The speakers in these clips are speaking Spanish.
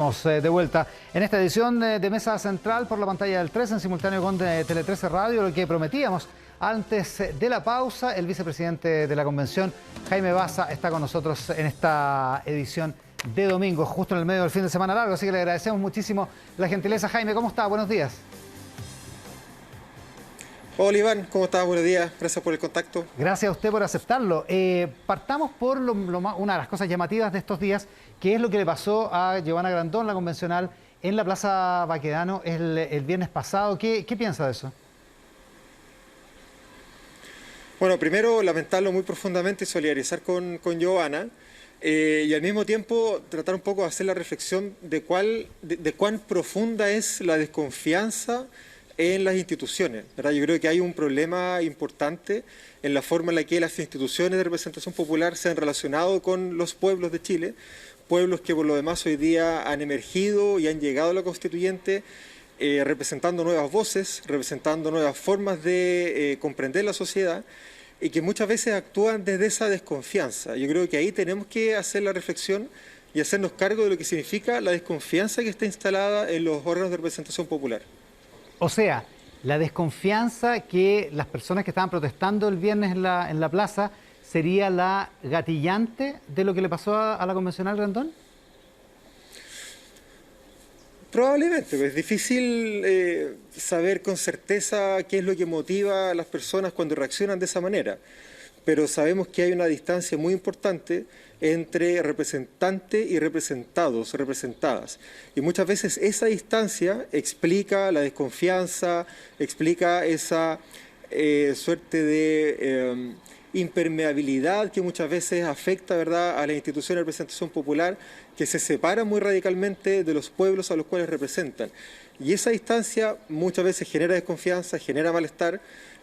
Estamos de vuelta en esta edición de Mesa Central por la pantalla del 13 en simultáneo con Tele 13 Radio, lo que prometíamos antes de la pausa. El vicepresidente de la convención, Jaime Baza, está con nosotros en esta edición de domingo, justo en el medio del fin de semana largo, así que le agradecemos muchísimo la gentileza. Jaime, ¿cómo está? Buenos días. Hola Iván, ¿cómo estás? Buenos días, gracias por el contacto. Gracias a usted por aceptarlo. Partamos por una de las cosas llamativas de estos días, que es lo que le pasó a Giovanna Grandón, la convencional, en la Plaza Baquedano el viernes pasado. ¿Qué piensa de eso? Bueno, primero lamentarlo muy profundamente y solidarizar con Giovanna, y al mismo tiempo tratar un poco de hacer la reflexión de cuán profunda es la desconfianza en las instituciones, ¿verdad? Yo creo que hay un problema importante en la forma en la que las instituciones de representación popular se han relacionado con los pueblos de Chile, pueblos que por lo demás hoy día han emergido y han llegado a la constituyente representando nuevas voces, representando nuevas formas de comprender la sociedad y que muchas veces actúan desde esa desconfianza. Yo creo que ahí tenemos que hacer la reflexión y hacernos cargo de lo que significa la desconfianza que está instalada en los órganos de representación popular. O sea, la desconfianza que las personas que estaban protestando el viernes en la plaza sería la gatillante de lo que le pasó a la convencional Grandón. Probablemente, pues es difícil saber con certeza qué es lo que motiva a las personas cuando reaccionan de esa manera, pero sabemos que hay una distancia muy importante entre representante y representados, representadas. Y muchas veces esa distancia explica la desconfianza, explica esa suerte de impermeabilidad que muchas veces afecta, ¿verdad?, a la institución de representación popular, que se separa muy radicalmente de los pueblos a los cuales representan. Y esa distancia muchas veces genera desconfianza, genera malestar,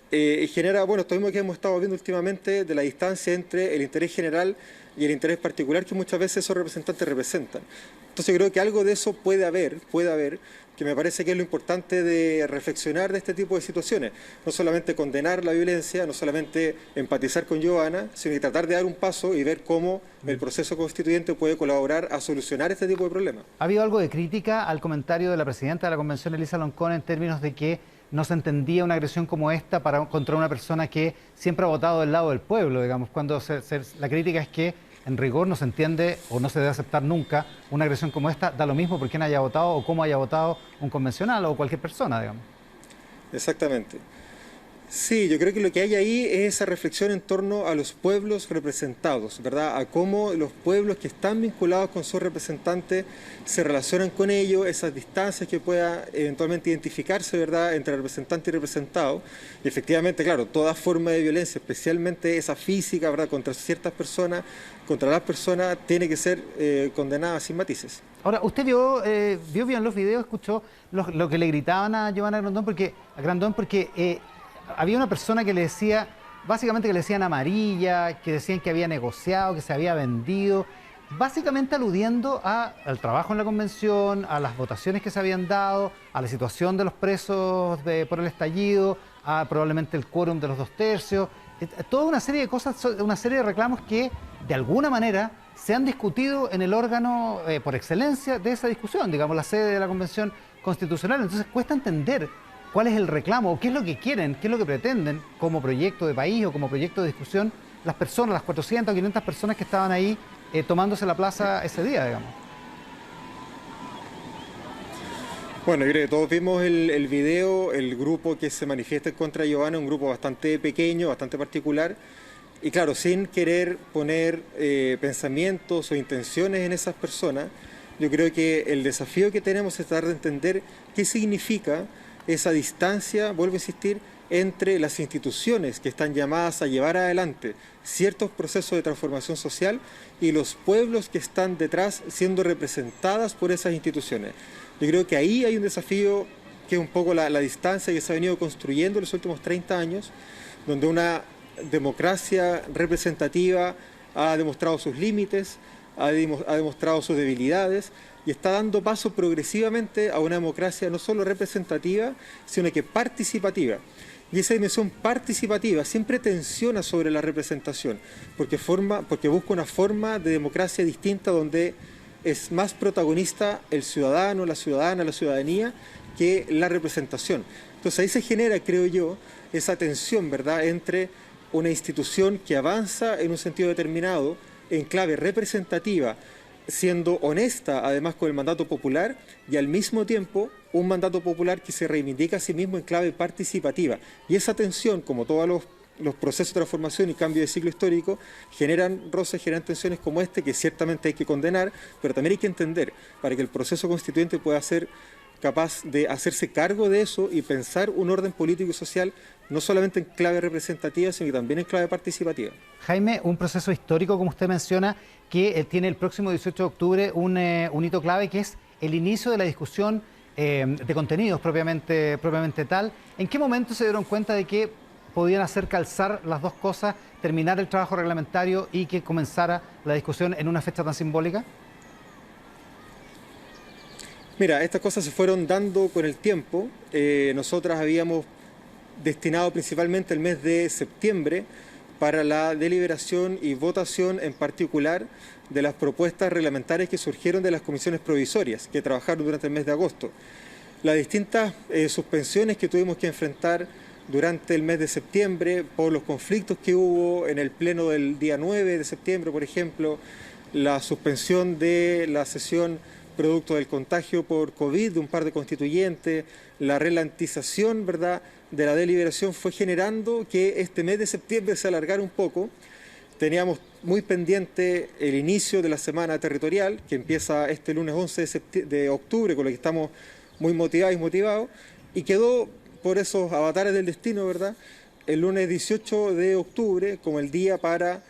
genera, bueno, esto mismo que hemos estado viendo últimamente de la distancia entre el interés general y el interés particular que muchas veces esos representantes representan. Entonces creo que algo de eso puede haber, que me parece que es lo importante de reflexionar de este tipo de situaciones. No solamente condenar la violencia, no solamente empatizar con Giovanna, sino que tratar de dar un paso y ver cómo el proceso constituyente puede colaborar a solucionar este tipo de problemas. ¿Ha habido algo de crítica al comentario de la presidenta de la convención, Elisa Loncón, en términos de que no se entendía una agresión como esta contra una persona que siempre ha votado del lado del pueblo, digamos, cuando la crítica es que en rigor no se entiende o no se debe aceptar nunca una agresión como esta, da lo mismo por quién haya votado o cómo haya votado un convencional o cualquier persona, digamos? Exactamente. Sí, yo creo que lo que hay ahí es esa reflexión en torno a los pueblos representados, ¿verdad? A cómo los pueblos que están vinculados con sus representantes se relacionan con ellos, esas distancias que pueda eventualmente identificarse, ¿verdad?, entre representante y representado. Y efectivamente, claro, toda forma de violencia, especialmente esa física, ¿verdad?, contra ciertas personas, contra las personas, tiene que ser condenada sin matices. Ahora, ¿usted vio bien los videos, escuchó lo que le gritaban a Giovanna Grandón? Porque había una persona que le decía, básicamente que le decían amarilla, que decían que había negociado, que se había vendido, básicamente aludiendo al trabajo en la convención, a las votaciones que se habían dado, a la situación de los presos por el estallido, a probablemente el quórum de los 2/3, toda una serie de cosas, una serie de reclamos que de alguna manera se han discutido en el órgano por excelencia de esa discusión, digamos, la sede de la Convención Constitucional. Entonces cuesta entender cuál es el reclamo, qué es lo que quieren, qué es lo que pretenden como proyecto de país o como proyecto de discusión las personas, las 400 o 500 personas que estaban ahí tomándose la plaza ese día, digamos. Bueno, yo creo que todos vimos el video, el grupo que se manifiesta contra Giovanna, un grupo bastante pequeño, bastante particular, y claro, sin querer poner pensamientos o intenciones en esas personas, yo creo que el desafío que tenemos es tratar de entender qué significa esa distancia, vuelvo a insistir, entre las instituciones que están llamadas a llevar adelante ciertos procesos de transformación social y los pueblos que están detrás siendo representadas por esas instituciones. Yo creo que ahí hay un desafío que es un poco la distancia que se ha venido construyendo en los últimos 30 años, donde una democracia representativa ha demostrado sus límites, ha demostrado sus debilidades y está dando paso progresivamente a una democracia no solo representativa, sino que participativa. Y esa dimensión participativa siempre tensiona sobre la representación, porque busca una forma de democracia distinta donde es más protagonista el ciudadano, la ciudadana, la ciudadanía, que la representación. Entonces ahí se genera, creo yo, esa tensión, ¿verdad?, entre una institución que avanza en un sentido determinado, en clave representativa, siendo honesta además con el mandato popular, y al mismo tiempo un mandato popular que se reivindica a sí mismo en clave participativa. Y esa tensión, como todos los procesos de transformación y cambio de ciclo histórico, generan roces, generan tensiones como este, que ciertamente hay que condenar, pero también hay que entender, para que el proceso constituyente pueda ser capaz de hacerse cargo de eso y pensar un orden político y social no solamente en clave representativa, sino que también en clave participativa. Jaime, un proceso histórico, como usted menciona, que tiene el próximo 18 de octubre un hito clave, que es el inicio de la discusión de contenidos propiamente tal. ¿En qué momento se dieron cuenta de que podían hacer calzar las dos cosas, terminar el trabajo reglamentario y que comenzara la discusión en una fecha tan simbólica? Mira, estas cosas se fueron dando con el tiempo. Nosotras habíamos destinado principalmente el mes de septiembre para la deliberación y votación en particular de las propuestas reglamentarias que surgieron de las comisiones provisorias que trabajaron durante el mes de agosto. Las distintas suspensiones que tuvimos que enfrentar durante el mes de septiembre por los conflictos que hubo en el pleno del día 9 de septiembre, por ejemplo, la suspensión de la sesión producto del contagio por COVID de un par de constituyentes, la relantización, ¿verdad?, de la deliberación fue generando que este mes de septiembre se alargara un poco. Teníamos muy pendiente el inicio de la semana territorial, que empieza este lunes 11 de octubre, con lo que estamos muy motivados y motivados, y quedó por esos avatares del destino, ¿verdad?, el lunes 18 de octubre como el día para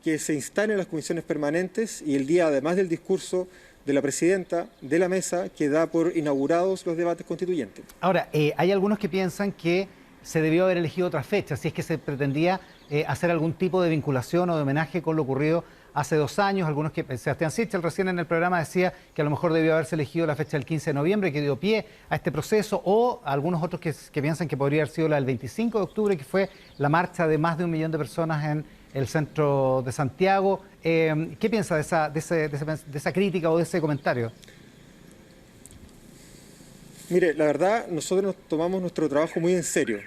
que se instalen las comisiones permanentes y el día, además del discurso de la presidenta de la mesa, que da por inaugurados los debates constituyentes. Ahora, hay algunos que piensan que se debió haber elegido otra fecha, si es que se pretendía hacer algún tipo de vinculación o de homenaje con lo ocurrido hace 2 años. Algunos que, Sebastián Sichel recién en el programa decía que a lo mejor debió haberse elegido la fecha del 15 de noviembre, que dio pie a este proceso, o algunos otros que piensan que podría haber sido la del 25 de octubre, que fue la marcha de más de 1 millón de personas en el centro de Santiago. ¿Qué piensa de esa crítica o de ese comentario? Mire, la verdad, nosotros nos tomamos nuestro trabajo muy en serio.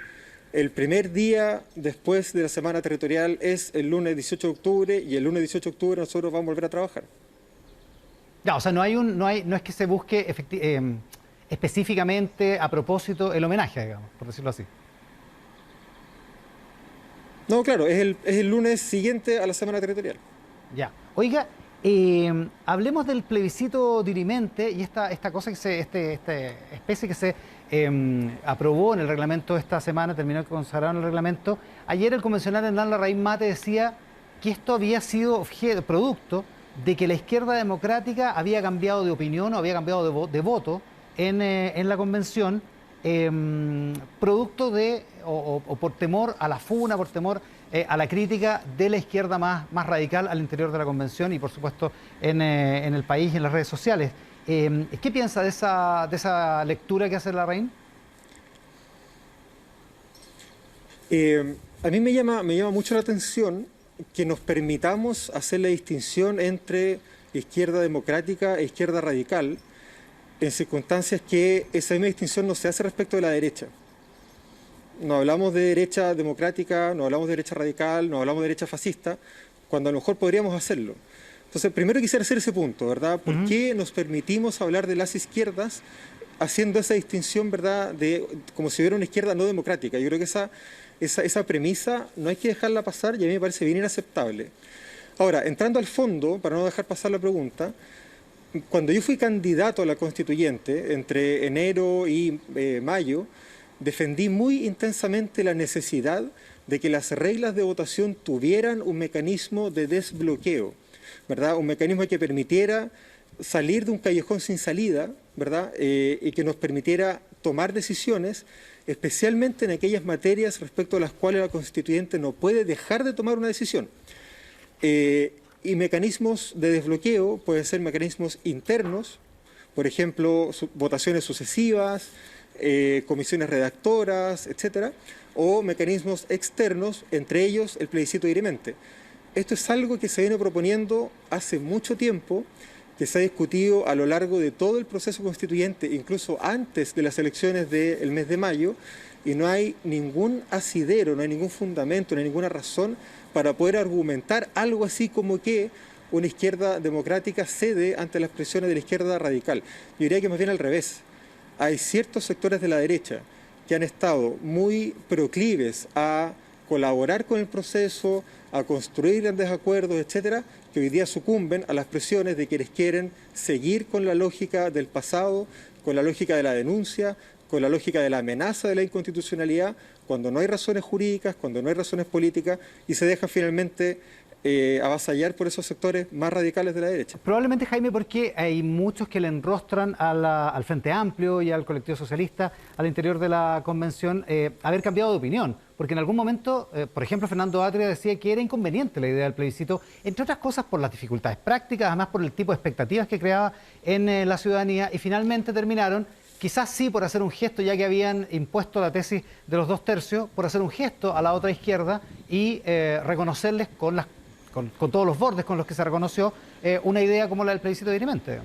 El primer día después de la semana territorial es el lunes 18 de octubre y el lunes 18 de octubre nosotros vamos a volver a trabajar. Ya, o sea, no es que se busque específicamente a propósito el homenaje, digamos, por decirlo así. No, claro, es el lunes siguiente a la semana territorial. Ya. Oiga, hablemos del plebiscito dirimente y esta cosa que esta especie que se aprobó en el reglamento esta semana, terminó consagrado en el reglamento. Ayer el convencional Hernán Larraín Mate decía que esto había sido producto de que la izquierda democrática había cambiado de opinión o había cambiado de voto en la convención, producto de, o por temor a la funa, por temor a la crítica de la izquierda más radical al interior de la convención y por supuesto en el país y en las redes sociales. ¿Qué piensa de esa lectura que hace Larraín? A mí me llama mucho la atención que nos permitamos hacer la distinción entre izquierda democrática e izquierda radical en circunstancias que esa misma distinción no se hace respecto de la derecha. No hablamos de derecha democrática, no hablamos de derecha radical, no hablamos de derecha fascista, cuando a lo mejor podríamos hacerlo. Entonces, primero quisiera hacer ese punto, ¿verdad? ¿Por qué nos permitimos hablar de las izquierdas haciendo esa distinción, ¿verdad?, de como si hubiera una izquierda no democrática? Yo creo que esa premisa no hay que dejarla pasar y a mí me parece bien inaceptable. Ahora, entrando al fondo, para no dejar pasar la pregunta, cuando yo fui candidato a la constituyente, entre enero y mayo, defendí muy intensamente la necesidad de que las reglas de votación tuvieran un mecanismo de desbloqueo, ¿verdad? Un mecanismo que permitiera salir de un callejón sin salida, ¿verdad? Y que nos permitiera tomar decisiones, especialmente en aquellas materias respecto a las cuales la constituyente no puede dejar de tomar una decisión. Y mecanismos de desbloqueo pueden ser mecanismos internos, por ejemplo, votaciones sucesivas, comisiones redactoras, etcétera, o mecanismos externos, entre ellos el plebiscito dirimente. Esto es algo que se viene proponiendo hace mucho tiempo que se ha discutido a lo largo de todo el proceso constituyente, incluso antes de las elecciones del mes de mayo, y no hay ningún asidero, no hay ningún fundamento, no hay ninguna razón para poder argumentar algo así como que una izquierda democrática cede ante las presiones de la izquierda radical. Yo diría que más bien al revés. Hay ciertos sectores de la derecha que han estado muy proclives a colaborar con el proceso, a construir grandes acuerdos, etcétera, que hoy día sucumben a las presiones de quienes quieren seguir con la lógica del pasado, con la lógica de la denuncia, con la lógica de la amenaza de la inconstitucionalidad, cuando no hay razones jurídicas, cuando no hay razones políticas, y se deja finalmente avasallar por esos sectores más radicales de la derecha. Probablemente, Jaime, porque hay muchos que le enrostran al Frente Amplio y al colectivo socialista al interior de la convención haber cambiado de opinión. Porque en algún momento, por ejemplo, Fernando Atria decía que era inconveniente la idea del plebiscito, entre otras cosas por las dificultades prácticas, además por el tipo de expectativas que creaba en la ciudadanía, y finalmente terminaron, quizás sí por hacer un gesto, ya que habían impuesto la tesis de los 2/3, por hacer un gesto a la otra izquierda y reconocerles con todos los bordes con los que se reconoció una idea como la del plebiscito dirimente.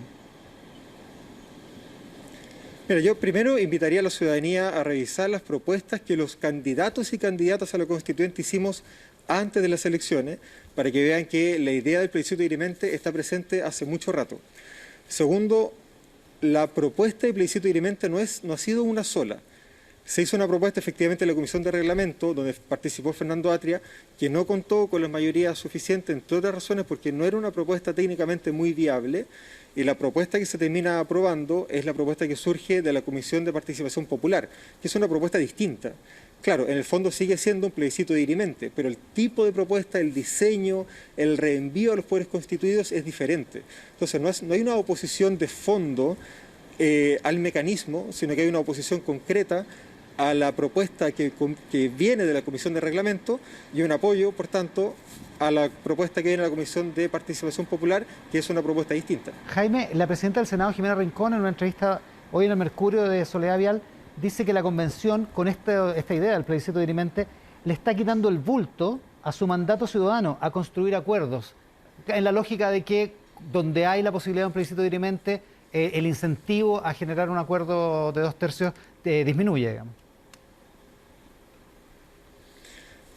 Mira, yo primero invitaría a la ciudadanía a revisar las propuestas que los candidatos y candidatas a la constituyente hicimos antes de las elecciones, para que vean que la idea del plebiscito dirimente está presente hace mucho rato. Segundo, la propuesta de plebiscito dirimente no ha sido una sola. Se hizo una propuesta efectivamente en la Comisión de Reglamento, donde participó Fernando Atria, que no contó con la mayoría suficiente, entre otras razones porque no era una propuesta técnicamente muy viable, y la propuesta que se termina aprobando es la propuesta que surge de la Comisión de Participación Popular, que es una propuesta distinta. Claro, en el fondo sigue siendo un plebiscito dirimente, pero el tipo de propuesta, el diseño, el reenvío a los poderes constituidos es diferente. Entonces no hay una oposición de fondo al mecanismo, sino que hay una oposición concreta a la propuesta que viene de la Comisión de Reglamento y un apoyo, por tanto, a la propuesta que viene de la Comisión de Participación Popular, que es una propuesta distinta. Jaime, la presidenta del Senado, Jimena Rincón, en una entrevista hoy en el Mercurio de Soledad Vial, dice que la convención, con esta idea del plebiscito dirimente, le está quitando el bulto a su mandato ciudadano, a construir acuerdos, en la lógica de que donde hay la posibilidad de un plebiscito dirimente, el incentivo a generar un acuerdo de 2/3 disminuye, digamos.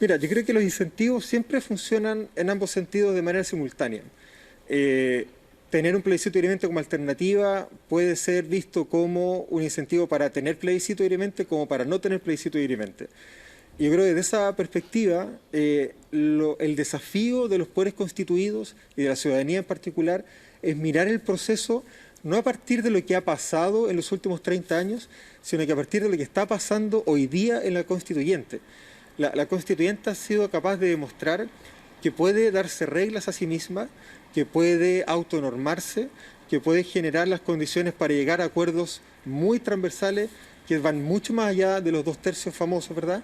Mira, yo creo que los incentivos siempre funcionan en ambos sentidos de manera simultánea. Tener un plebiscito dirimente como alternativa puede ser visto como un incentivo para tener plebiscito dirimente como para no tener plebiscito dirimente. Yo creo que desde esa perspectiva, el desafío de los poderes constituidos y de la ciudadanía en particular es mirar el proceso no a partir de lo que ha pasado en los últimos 30 años, sino que a partir de lo que está pasando hoy día en la constituyente. La constituyente ha sido capaz de demostrar que puede darse reglas a sí misma, que puede autonormarse, que puede generar las condiciones para llegar a acuerdos muy transversales que van mucho más allá de los 2/3 famosos, ¿verdad?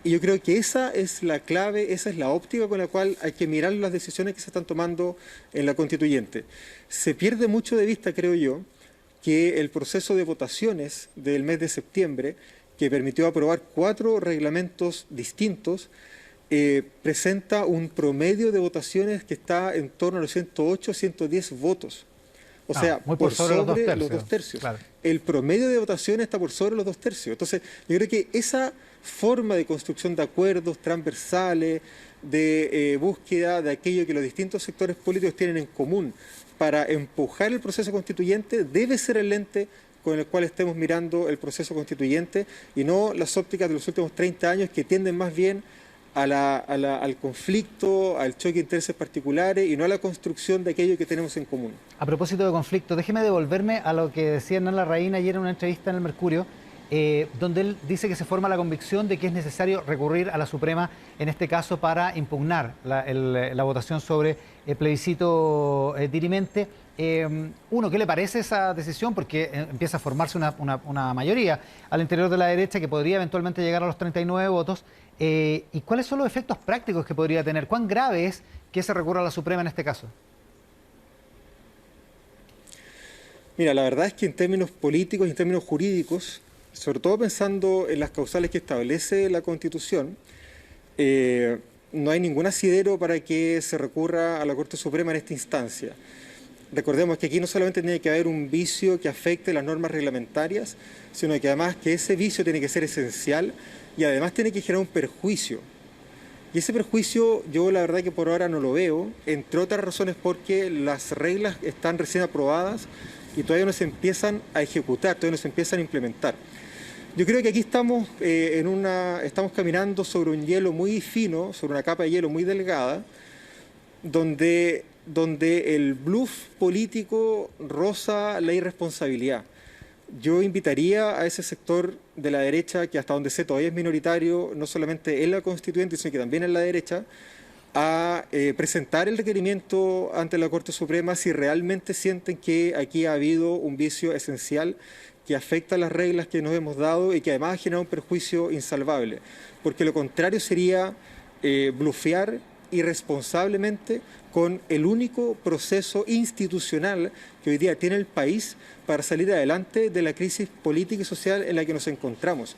Y yo creo que esa es la clave, esa es la óptica con la cual hay que mirar las decisiones que se están tomando en la constituyente. Se pierde mucho de vista, creo yo, que el proceso de votaciones del mes de septiembre, que permitió aprobar 4 reglamentos distintos, presenta un promedio de votaciones que está en torno a los 108, 110 votos. O sea, por sobre los 2/3. Claro. El promedio de votaciones está por sobre los 2/3. Entonces, yo creo que esa forma de construcción de acuerdos transversales, de búsqueda de aquello que los distintos sectores políticos tienen en común para empujar el proceso constituyente, debe ser el lente con el cual estemos mirando el proceso constituyente y no las ópticas de los últimos 30 años que tienden más bien al conflicto, al choque de intereses particulares y no a la construcción de aquello que tenemos en común. A propósito de conflicto, déjeme devolverme a lo que decía Hernán Larraín ayer en una entrevista en el Mercurio, donde él dice que se forma la convicción de que es necesario recurrir a la Suprema, en este caso, para impugnar la votación sobre el plebiscito dirimente. Uno, ¿qué le parece esa decisión? Porque empieza a formarse una mayoría al interior de la derecha que podría eventualmente llegar a los 39 votos. ¿Y cuáles son los efectos prácticos que podría tener? ¿Cuán grave es que se recurra a la Suprema en este caso? Mira, la verdad es que en términos políticos y en términos jurídicos, sobre todo pensando en las causales que establece la Constitución, no hay ningún asidero para que se recurra a la Corte Suprema en esta instancia. Recordemos que aquí no solamente tiene que haber un vicio que afecte las normas reglamentarias, sino que además que ese vicio tiene que ser esencial y además tiene que generar un perjuicio. Y ese perjuicio yo la verdad que por ahora no lo veo, entre otras razones porque las reglas están recién aprobadas y todavía no se empiezan a ejecutar, todavía no se empiezan a implementar. Yo creo que aquí estamos, estamos caminando sobre un hielo muy fino, sobre una capa de hielo muy delgada, donde el bluff político roza la irresponsabilidad. Yo invitaría a ese sector de la derecha, que hasta donde sé todavía es minoritario, no solamente en la constituyente, sino que también en la derecha, a presentar el requerimiento ante la Corte Suprema si realmente sienten que aquí ha habido un vicio esencial que afecta las reglas que nos hemos dado y que además ha generado un perjuicio insalvable. Porque lo contrario sería blufear irresponsablemente con el único proceso institucional que hoy día tiene el país para salir adelante de la crisis política y social en la que nos encontramos.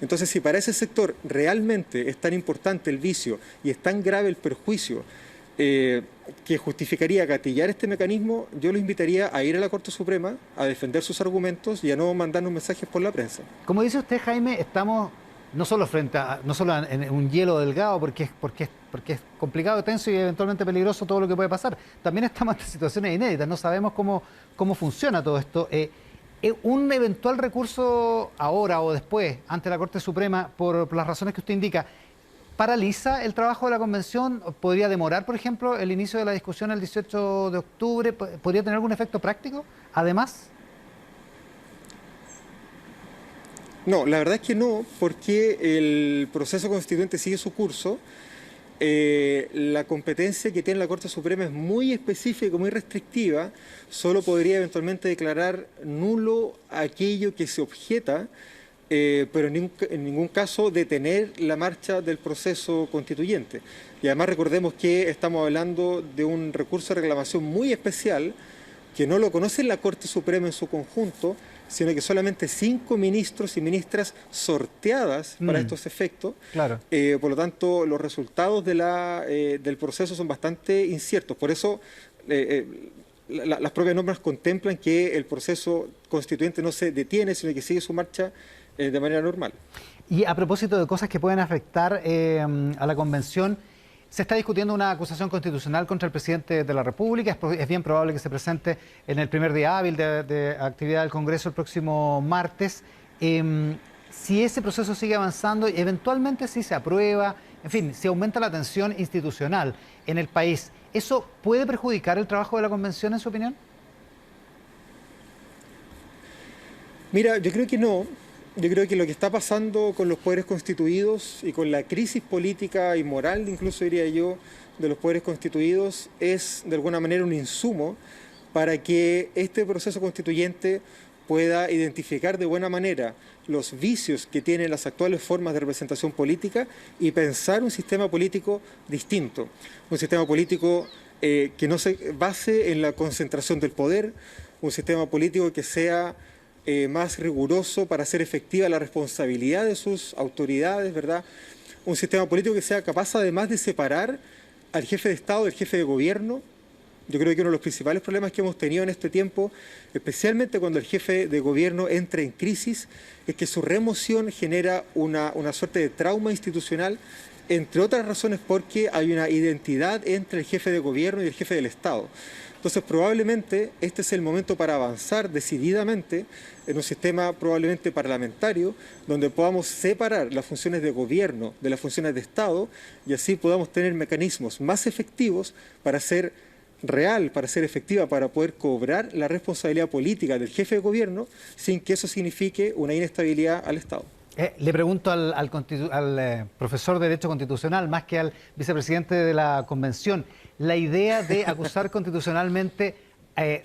Entonces, si para ese sector realmente es tan importante el vicio y es tan grave el perjuicio que justificaría gatillar este mecanismo, yo lo invitaría a ir a la Corte Suprema a defender sus argumentos y a no mandarnos mensajes por la prensa. Como dice usted, Jaime, estamos no solo no solo en un hielo delgado, porque es complicado, tenso y eventualmente peligroso todo lo que puede pasar. También estamos en situaciones inéditas, no sabemos cómo funciona todo esto. Un eventual recurso ahora o después ante la Corte Suprema, por las razones que usted indica, ¿paraliza el trabajo de la convención? ¿Podría demorar, por ejemplo, el inicio de la discusión el 18 de octubre? ¿Podría tener algún efecto práctico, además? No, la verdad es que no, porque el proceso constituyente sigue su curso. La competencia que tiene la Corte Suprema es muy específica, muy restrictiva. Solo podría eventualmente declarar nulo aquello que se objeta, pero en ningún caso detener la marcha del proceso constituyente. Y además recordemos que estamos hablando de un recurso de reclamación muy especial que no lo conoce la Corte Suprema en su conjunto, sino que solamente 5 ministros y ministras sorteadas para estos efectos. Claro. Por lo tanto, los resultados del proceso son bastante inciertos. Por eso, las propias normas contemplan que el proceso constituyente no se detiene, sino que sigue su marcha de manera normal. Y a propósito de cosas que pueden afectar a la convención, se está discutiendo una acusación constitucional contra el presidente de la República. Es bien probable que se presente en el primer día hábil de actividad del Congreso el próximo martes. Si ese proceso sigue avanzando, eventualmente si se aprueba, en fin, si aumenta la tensión institucional en el país, ¿eso puede perjudicar el trabajo de la convención, en su opinión? Mira, yo creo que no. Yo creo que lo que está pasando con los poderes constituidos y con la crisis política y moral, incluso diría yo, de los poderes constituidos, es de alguna manera un insumo para que este proceso constituyente pueda identificar de buena manera los vicios que tienen las actuales formas de representación política y pensar un sistema político distinto. Un sistema político que no se base en la concentración del poder, un sistema político que sea más riguroso para hacer efectiva la responsabilidad de sus autoridades, ¿verdad? Un sistema político que sea capaz además de separar al jefe de Estado del jefe de gobierno. Yo creo que uno de los principales problemas que hemos tenido en este tiempo, especialmente cuando el jefe de gobierno entra en crisis, es que su remoción genera una suerte de trauma institucional, entre otras razones porque hay una identidad entre el jefe de gobierno y el jefe del Estado. Entonces, probablemente este es el momento para avanzar decididamente en un sistema probablemente parlamentario, donde podamos separar las funciones de gobierno de las funciones de Estado y así podamos tener mecanismos más efectivos para ser real, para ser efectiva, para poder cobrar la responsabilidad política del jefe de gobierno sin que eso signifique una inestabilidad al Estado. Le pregunto al profesor de Derecho Constitucional, más que al vicepresidente de la Convención, la idea de acusar constitucionalmente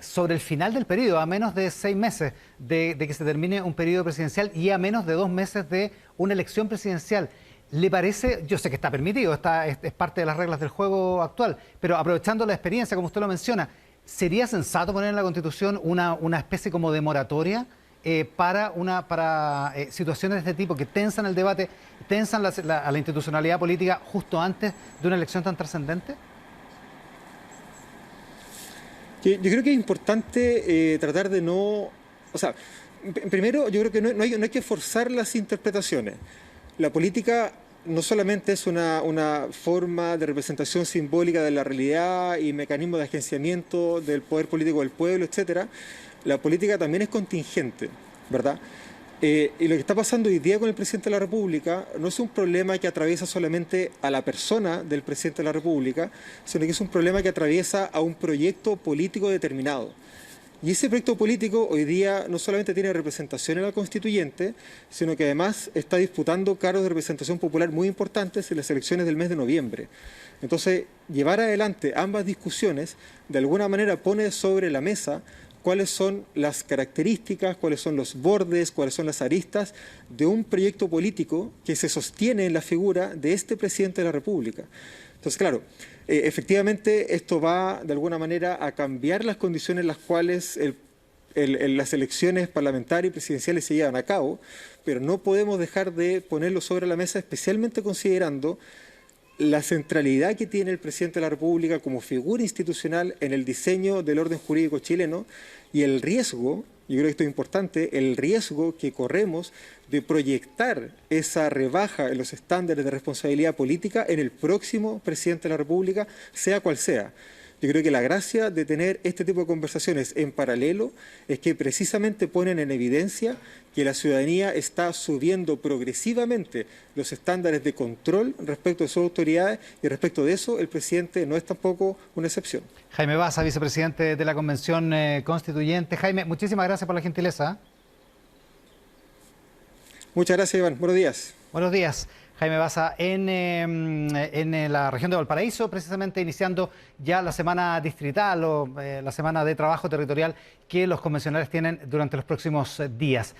sobre el final del periodo, a menos de 6 meses de que se termine un periodo presidencial y a menos de 2 meses de una elección presidencial. ¿Le parece? Yo sé que está permitido, es parte de las reglas del juego actual, pero aprovechando la experiencia, como usted lo menciona, ¿sería sensato poner en la Constitución una especie como de moratoria para situaciones de este tipo que tensan el debate, tensan a la institucionalidad política justo antes de una elección tan trascendente? Yo creo que es importante tratar de no... O sea, primero, yo creo que no hay que forzar las interpretaciones. La política no solamente es una forma de representación simbólica de la realidad y mecanismo de agenciamiento del poder político del pueblo, etcétera. La política también es contingente, ¿verdad? Y lo que está pasando hoy día con el presidente de la República no es un problema que atraviesa solamente a la persona del presidente de la República, sino que es un problema que atraviesa a un proyecto político determinado. Y ese proyecto político hoy día no solamente tiene representación en la constituyente, sino que además está disputando cargos de representación popular muy importantes en las elecciones del mes de noviembre. Entonces, llevar adelante ambas discusiones de alguna manera pone sobre la mesa cuáles son las características, cuáles son los bordes, cuáles son las aristas de un proyecto político que se sostiene en la figura de este presidente de la República. Entonces, claro, efectivamente esto va de alguna manera a cambiar las condiciones en las cuales las elecciones parlamentarias y presidenciales se llevan a cabo, pero no podemos dejar de ponerlo sobre la mesa, especialmente considerando la centralidad que tiene el presidente de la República como figura institucional en el diseño del orden jurídico chileno y el riesgo, yo creo que esto es importante, el riesgo que corremos de proyectar esa rebaja en los estándares de responsabilidad política en el próximo presidente de la República, sea cual sea. Yo creo que la gracia de tener este tipo de conversaciones en paralelo es que precisamente ponen en evidencia que la ciudadanía está subiendo progresivamente los estándares de control respecto de sus autoridades y respecto de eso el presidente no es tampoco una excepción. Jaime Baza, vicepresidente de la Convención Constituyente. Jaime, muchísimas gracias por la gentileza. Muchas gracias, Iván. Buenos días. Buenos días. Jaime Baza, en la región de Valparaíso, precisamente iniciando ya la semana distrital o la semana de trabajo territorial que los convencionales tienen durante los próximos días.